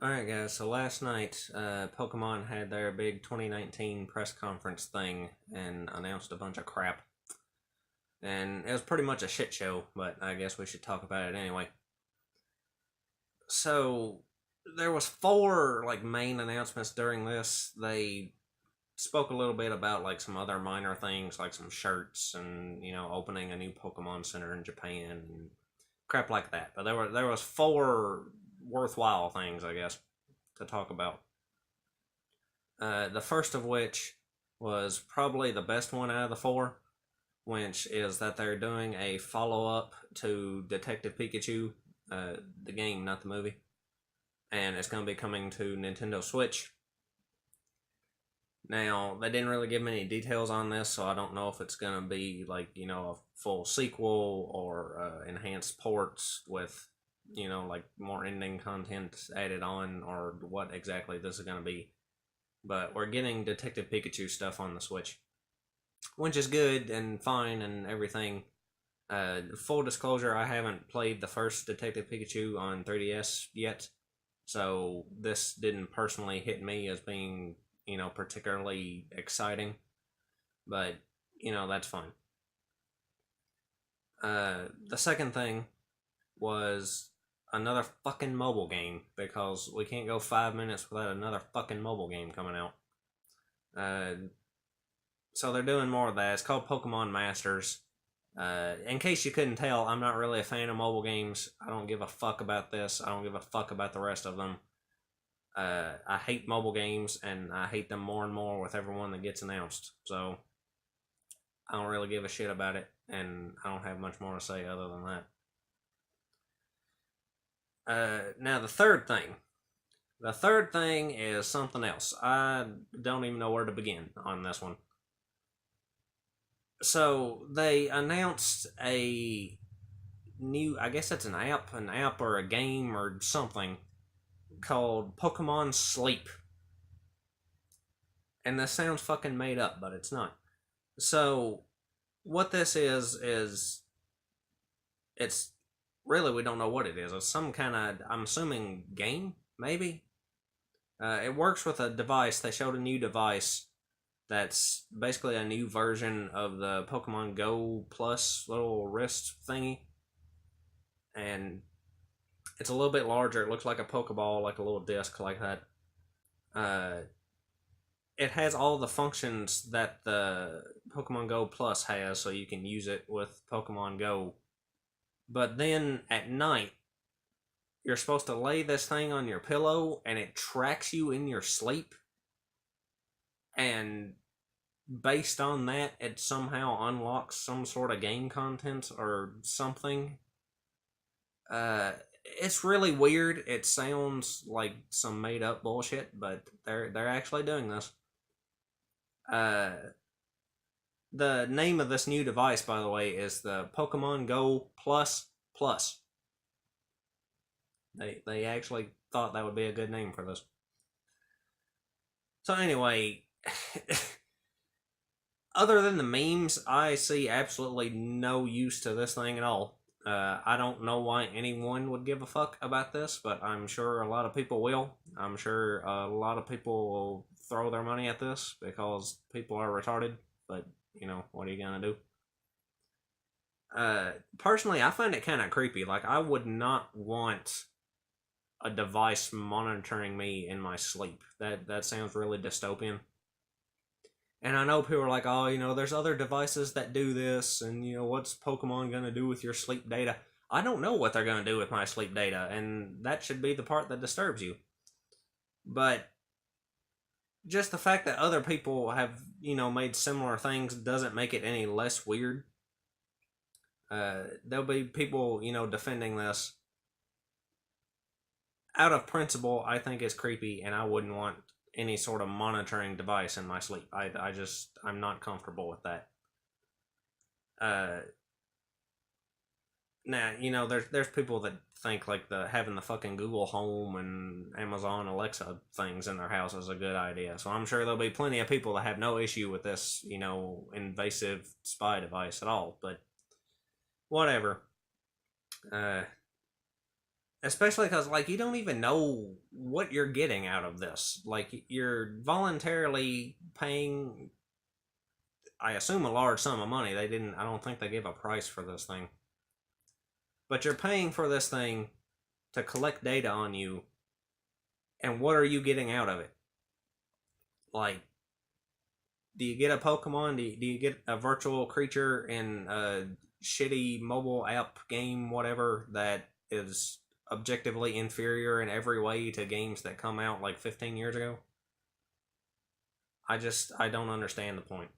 Alright guys, so last night, Pokemon had their big 2019 press conference thing and announced a bunch of crap. And it was pretty much a shit show, but I guess we should talk about it anyway. So, there was four, main announcements during this. They spoke a little bit about, some other minor things, like some shirts and, opening a new Pokemon Center in Japan and crap like that. But there was four worthwhile things, I guess, to talk about. The first of which was probably the best one out of the four, which is that they're doing a follow up to Detective Pikachu, the game, not the movie, and it's going to be coming to Nintendo Switch. Now, they didn't really give many details on this, so I don't know if it's going to be a full sequel or enhanced ports with, more ending content added on, or what exactly this is going to be. But we're getting Detective Pikachu stuff on the Switch, which is good and fine and everything. Full disclosure, I haven't played the first Detective Pikachu on 3DS yet, so this didn't personally hit me as being, particularly exciting. But, that's fine. The second thing was another fucking mobile game, because we can't go 5 minutes without another fucking mobile game coming out. So they're doing more of that. It's called Pokemon Masters. In case you couldn't tell, I'm not really a fan of mobile games. I don't give a fuck about this. I don't give a fuck about the rest of them. I hate mobile games, and I hate them more and more with every one that gets announced. So I don't really give a shit about it, and I don't have much more to say other than that. Now the third thing. The third thing is something else. I don't even know where to begin on this one. So they announced a new, I guess it's an app or a game or something called Pokemon Sleep. And this sounds fucking made up, but it's not. So what this is it's really, we don't know what it is. It's some kind of, I'm assuming, game, maybe? It works with a device. They showed a new device that's basically a new version of the Pokemon Go Plus little wrist thingy. And it's a little bit larger. It looks like a Pokeball, like a little disc like that. It has all the functions that the Pokemon Go Plus has, so you can use it with Pokemon Go. But then at night, you're supposed to lay this thing on your pillow, and it tracks you in your sleep. And based on that, it somehow unlocks some sort of game content or something. It's really weird. It sounds like some made up bullshit, but they're actually doing this. The name of this new device, by the way, is the Pokemon Go Plus Plus. They actually thought that would be a good name for this. So anyway, other than the memes, I see absolutely no use to this thing at all. I don't know why anyone would give a fuck about this, but I'm sure a lot of people will. I'm sure a lot of people will throw their money at this because people are retarded, but, what are you gonna do? Personally, I find it kind of creepy. Like, I would not want a device monitoring me in my sleep. That sounds really dystopian. And I know people are like, oh, there's other devices that do this, and, what's Pokemon going to do with your sleep data? I don't know what they're going to do with my sleep data, and that should be the part that disturbs you. But just the fact that other people have, made similar things doesn't make it any less weird. There'll be people, defending this. Out of principle, I think it's creepy, and I wouldn't want any sort of monitoring device in my sleep. I'm not comfortable with that. Now, there's people that think like having the fucking Google Home and Amazon Alexa things in their house is a good idea. So I'm sure there'll be plenty of people that have no issue with this, invasive spy device at all. But whatever. Especially because, like, you don't even know what you're getting out of this. Like, you're voluntarily paying, I assume, a large sum of money. I don't think they gave a price for this thing. But you're paying for this thing to collect data on you, and what are you getting out of it? Like, do you get a Pokemon? Do you get a virtual creature in a shitty mobile app game, whatever, that is objectively inferior in every way to games that come out like 15 years ago? I don't understand the point.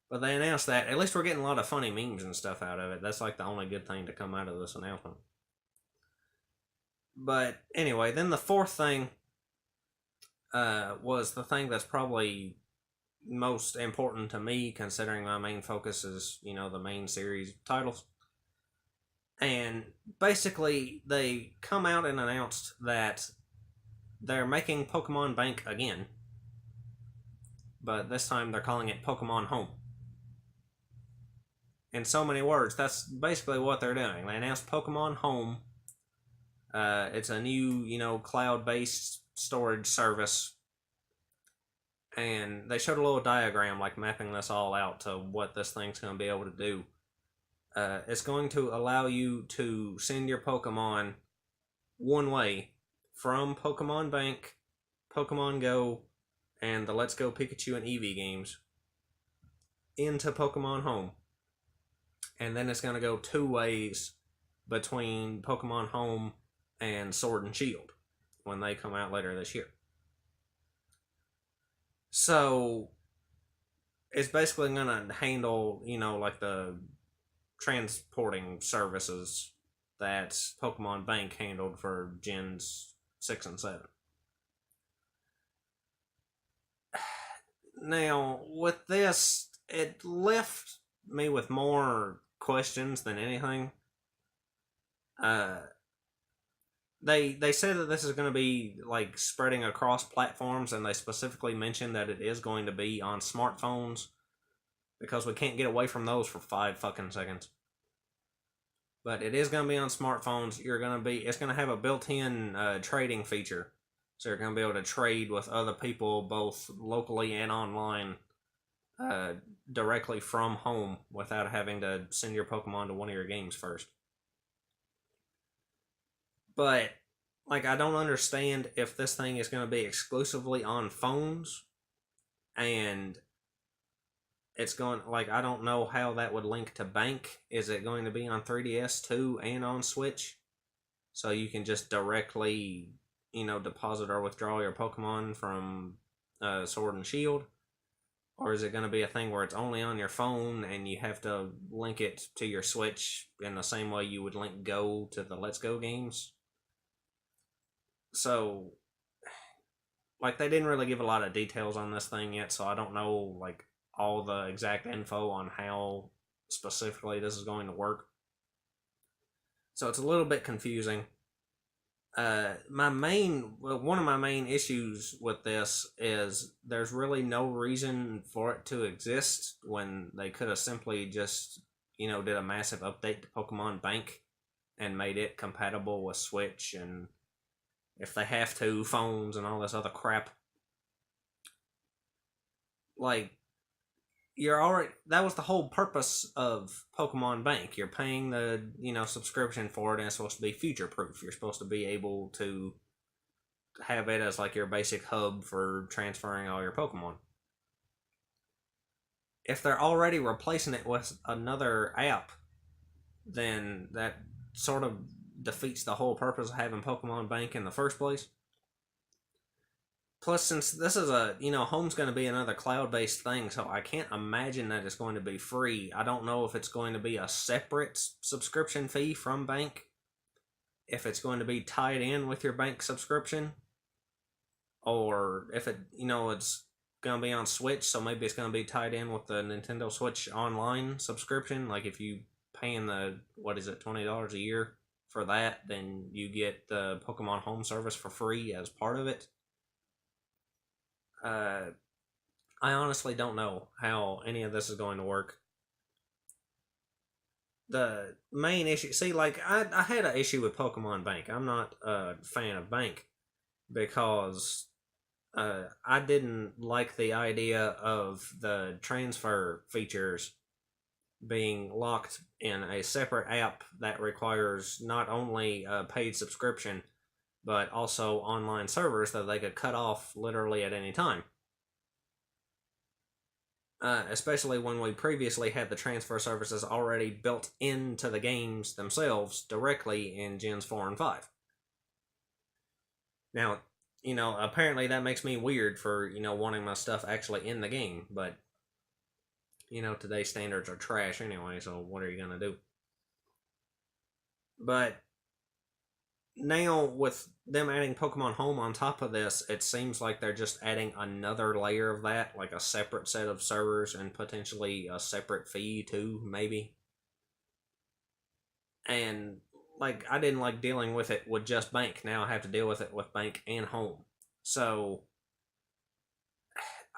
But they announced that. At least we're getting a lot of funny memes and stuff out of it. That's like the only good thing to come out of this announcement. But anyway, then the fourth thing was the thing that's probably most important to me, considering my main focus is, the main series titles. And basically, they come out and announced that they're making Pokemon Bank again, but this time they're calling it Pokemon Home. In so many words, that's basically what they're doing. They announced Pokemon Home. It's a new, cloud-based storage service, and they showed a little diagram, like mapping this all out to what this thing's going to be able to do. It's going to allow you to send your Pokemon one way from Pokemon Bank, Pokemon Go, and the Let's Go Pikachu and Eevee games into Pokemon Home. And then it's going to go two ways between Pokemon Home and Sword and Shield when they come out later this year. So it's basically going to handle, like the transporting services that Pokemon Bank handled for Gens 6 and 7. Now, with this, it left me with more questions than anything. They said that this is going to be like spreading across platforms, and they specifically mentioned that it is going to be on smartphones because we can't get away from those for 5 fucking seconds. But it is going to be on smartphones. It's going to have a built-in trading feature, so you're going to be able to trade with other people both locally and online directly from home without having to send your Pokemon to one of your games first. But, like, I don't understand if this thing is going to be exclusively on phones, and it's going, like, I don't know how that would link to Bank. Is it going to be on 3DS too and on Switch? So you can just directly, deposit or withdraw your Pokemon from Sword and Shield? Or is it going to be a thing where it's only on your phone and you have to link it to your Switch in the same way you would link Go to the Let's Go games? So, like, they didn't really give a lot of details on this thing yet, so I don't know, like, all the exact info on how specifically this is going to work. So it's a little bit confusing. One of my main issues with this is there's really no reason for it to exist when they could have simply just, did a massive update to Pokemon Bank and made it compatible with Switch and, if they have to, phones and all this other crap. Like, that was the whole purpose of Pokemon Bank. You're paying the, subscription for it, and it's supposed to be future proof. You're supposed to be able to have it as like your basic hub for transferring all your Pokemon. If they're already replacing it with another app, then that sort of defeats the whole purpose of having Pokemon Bank in the first place. Plus, since this is Home's going to be another cloud-based thing, so I can't imagine that it's going to be free. I don't know if it's going to be a separate subscription fee from Bank, if it's going to be tied in with your Bank subscription, or if it's going to be on Switch, so maybe it's going to be tied in with the Nintendo Switch Online subscription. Like, if you paying the, $20 a year for that, then you get the Pokemon Home service for free as part of it. I honestly don't know how any of this is going to work. the main issue. See, like I had an issue with Pokemon Bank. I'm not a fan of Bank because I didn't like the idea of the transfer features being locked in a separate app that requires not only a paid subscription but also online servers that they could cut off literally at any time. Especially when we previously had the transfer services already built into the games themselves directly in Gens 4 and 5. Now, apparently that makes me weird for, wanting my stuff actually in the game, but, today's standards are trash anyway, so what are you going to do? But now, with them adding Pokemon Home on top of this, it seems like they're just adding another layer of that, like a separate set of servers and potentially a separate fee too, maybe. And like I didn't like dealing with it with just Bank. Now I have to deal with it with Bank and Home. So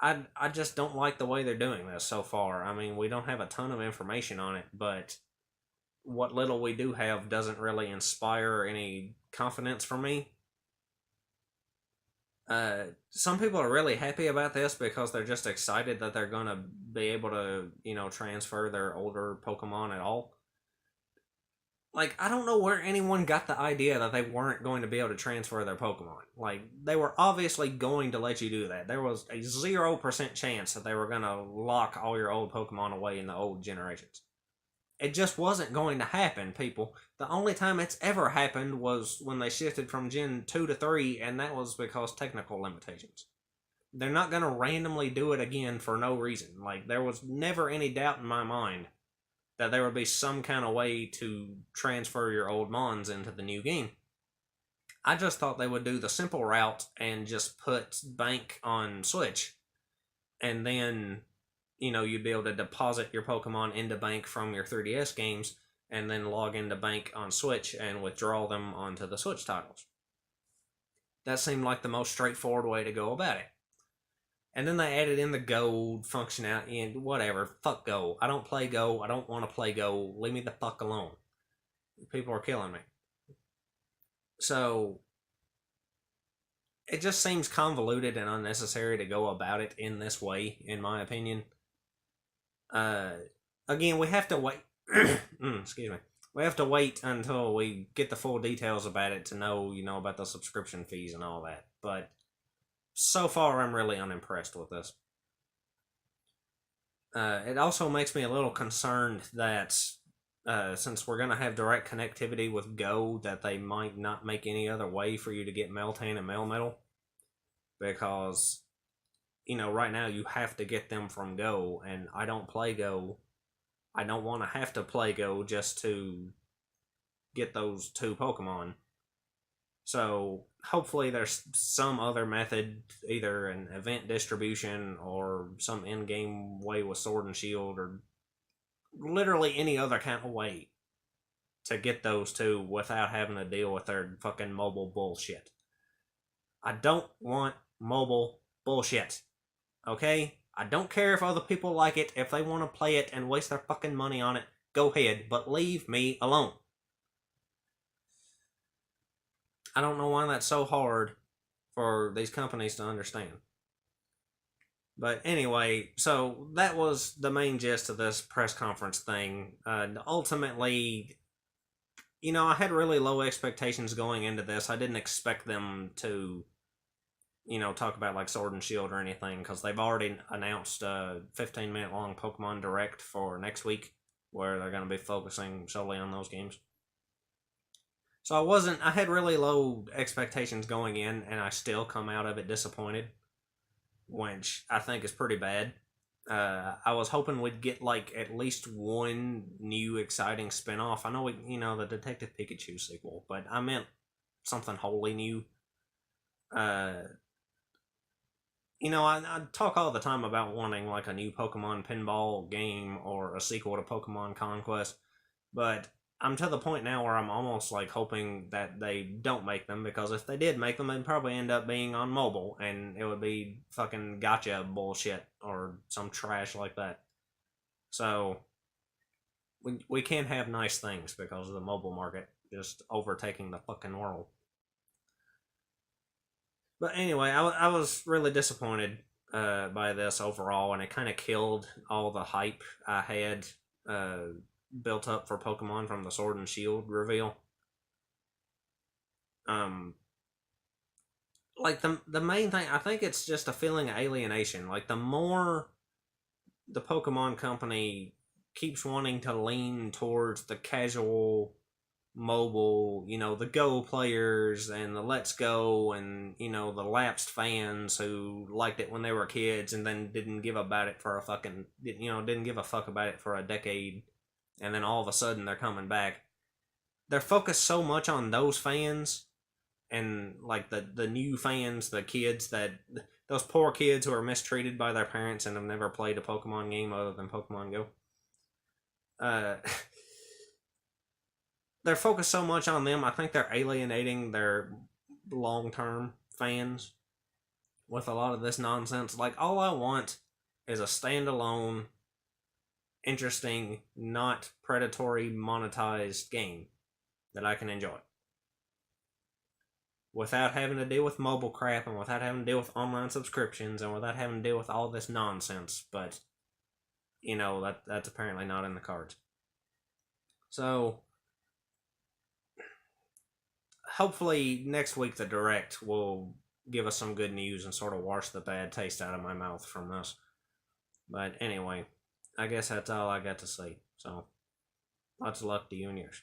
I just don't like the way they're doing this so far. I mean, we don't have a ton of information on it, but what little we do have doesn't really inspire any confidence for me. Some people are really happy about this because they're just excited that they're going to be able to, transfer their older Pokemon at all. Like, I don't know where anyone got the idea that they weren't going to be able to transfer their Pokemon. Like, they were obviously going to let you do that. There was a 0% chance that they were going to lock all your old Pokemon away in the old generations. It just wasn't going to happen, people. The only time it's ever happened was when they shifted from Gen 2 to 3, and that was because technical limitations. They're not going to randomly do it again for no reason. Like, there was never any doubt in my mind that there would be some kind of way to transfer your old Mons into the new game. I just thought they would do the simple route and just put Bank on Switch, and then you'd be able to deposit your Pokemon into Bank from your 3DS games and then log into Bank on Switch and withdraw them onto the Switch titles. That seemed like the most straightforward way to go about it. And then they added in the Go functionality and whatever. Fuck Go. I don't play Go. I don't want to play Go. Leave me the fuck alone. People are killing me. So it just seems convoluted and unnecessary to go about it in this way, in my opinion. Again, we have to wait. Excuse me. We have to wait until we get the full details about it to know, about the subscription fees and all that. But so far, I'm really unimpressed with this. It also makes me a little concerned that since we're going to have direct connectivity with Go, that they might not make any other way for you to get Meltan and Melmetal. Because, right now you have to get them from Go, and I don't play Go. I don't want to have to play Go just to get those two Pokemon. So hopefully there's some other method, either an event distribution or some in-game way with Sword and Shield, or literally any other kind of way to get those two without having to deal with their fucking mobile bullshit. I don't want mobile bullshit. Okay? I don't care if other people like it. If they want to play it and waste their fucking money on it, go ahead, but leave me alone. I don't know why that's so hard for these companies to understand. But anyway, so that was the main gist of this press conference thing. Ultimately, I had really low expectations going into this. I didn't expect them to, talk about like Sword and Shield or anything, because they've already announced a 15-minute long Pokemon Direct for next week, where they're going to be focusing solely on those games. So I had really low expectations going in, and I still come out of it disappointed, which I think is pretty bad. I was hoping we'd get like at least one new exciting spinoff. I know the Detective Pikachu sequel, but I meant something wholly new. I talk all the time about wanting like a new Pokemon pinball game or a sequel to Pokemon Conquest, but I'm to the point now where I'm almost like hoping that they don't make them, because if they did make them, they'd probably end up being on mobile, and it would be fucking gotcha bullshit or some trash like that. So we can't have nice things because of the mobile market just overtaking the fucking world. But anyway, I was really disappointed by this overall, and it kind of killed all the hype I had uh, built up for Pokemon from the Sword and Shield reveal. Um, like the main thing, I think it's just a feeling of alienation. Like the more the Pokemon Company keeps wanting to lean towards the casual mobile, the Go players and the Let's Go and, the lapsed fans who liked it when they were kids and then didn't give about it for a fucking, didn't give a fuck about it for a decade. And then all of a sudden they're coming back. They're focused so much on those fans and like the new fans, the kids that those poor kids who are mistreated by their parents and have never played a Pokemon game other than Pokemon Go. Uh, they're focused so much on them. I think they're alienating their long term fans with a lot of this nonsense. Like all I want is a standalone, interesting, not predatory monetized game that I can enjoy without having to deal with mobile crap and without having to deal with online subscriptions and without having to deal with all this nonsense. But that's apparently not in the cards. So hopefully next week the direct will give us some good news and sort of wash the bad taste out of my mouth from this. But anyway, I guess that's all I got to say. So lots of luck to you and yours.